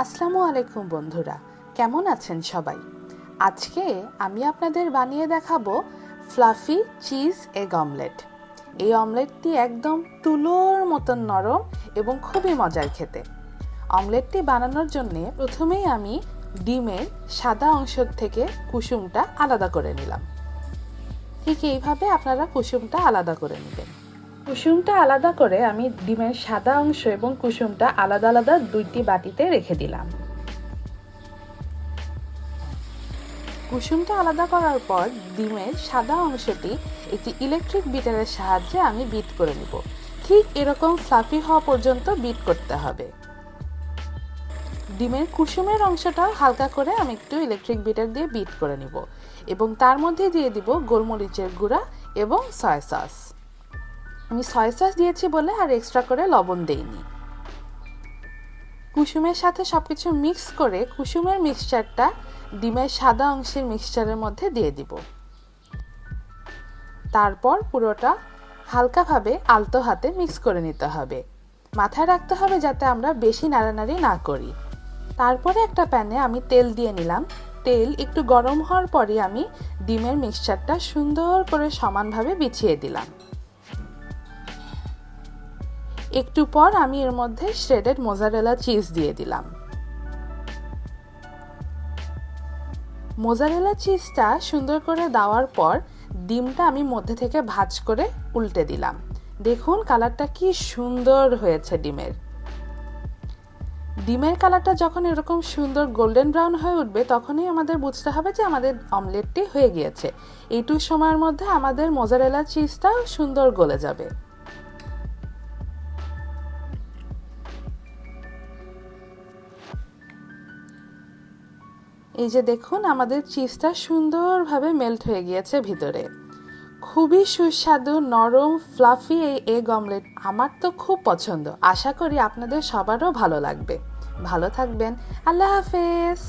আসসালামু আলাইকুম বন্ধুরা, কেমন আছেন সবাই? আজকে আমি আপনাদের বানিয়ে দেখাবো ফ্লাফি চিজ এগ অমলেট। এই অমলেটটি একদম তুলোর মতন নরম এবং খুবই মজার খেতে। অমলেটটি বানানোর জন্য প্রথমেই আমি ডিমের সাদা অংশ থেকে কুসুমটা আলাদা করে নিলাম। ঠিক এইভাবে আপনারা কুসুমটা আলাদা করে নেবেন। কুসুমটা আলাদা করে আমি ডিমের সাদা অংশ এবং কুসুমটা আলাদা আলাদা দুইটি বাটিতে রেখে দিলাম। কুসুমটা আলাদা করার পর ডিমের সাদা অংশটি একটি ইলেকট্রিক বিটারের সাহায্যে আমি বিট করে নিব। ঠিক এরকম ফ্লাফি হওয়া পর্যন্ত বিট করতে হবে। ডিমের কুসুমের অংশটাও হালকা করে আমি একটু ইলেকট্রিক বিটার দিয়ে বিট করে নিব এবং তার মধ্যে দিয়ে দিব গোলমরিচের গুঁড়া এবং সয়া সস। আমি সয়া সস দিয়েছি বলে আর এক্সট্রা করে লবণ দেইনি। কুসুমের সাথে সবকিছু মিক্স করে কুসুমের মিক্সচারটা ডিমের সাদা অংশের মিক্সচারের মধ্যে দিয়ে দিব। তারপর পুরোটা হালকাভাবে আলতো হাতে মিক্স করে নিতে হবে। মাথায় রাখতে হবে যাতে আমরা বেশি নাড়ানাড়ি না করি। তারপরে একটা প্যানে আমি তেল দিয়ে নিলাম। তেল একটু গরম হওয়ার পরে আমি ডিমের মিক্সচারটা সুন্দর করে সমানভাবে বিছিয়ে দিলাম। একটু পর আমি এর মধ্যে শ্রেডেড মোজারেলা চিজ দিয়ে দিলাম। মোজারেলা চিজটা সুন্দর করে দেওয়ার পর ডিমটা আমি মধ্যে থেকে ভাঁজ করে উল্টে দিলাম। দেখুন কালারটা কি সুন্দর হয়েছে ডিমের। ডিমের কালারটা যখন এরকম সুন্দর গোল্ডেন ব্রাউন হয়ে উঠবে তখনই আমাদের বুঝতে হবে যে আমাদের অমলেটটি হয়ে গিয়েছে। এইটুকু সময়ের মধ্যে আমাদের মোজারেলা চিজটাও সুন্দর গলে যাবে। এই যে দেখুন আমাদের চিজটা সুন্দরভাবে মেল্ট হয়ে গিয়েছে ভিতরে। খুবই সুস্বাদু নরম ফ্লাফি এই এগ অমলেট আমার তো খুব পছন্দ। আশা করি আপনাদের সবারও ভালো লাগবে। ভালো থাকবেন। আল্লাহ হাফেজ।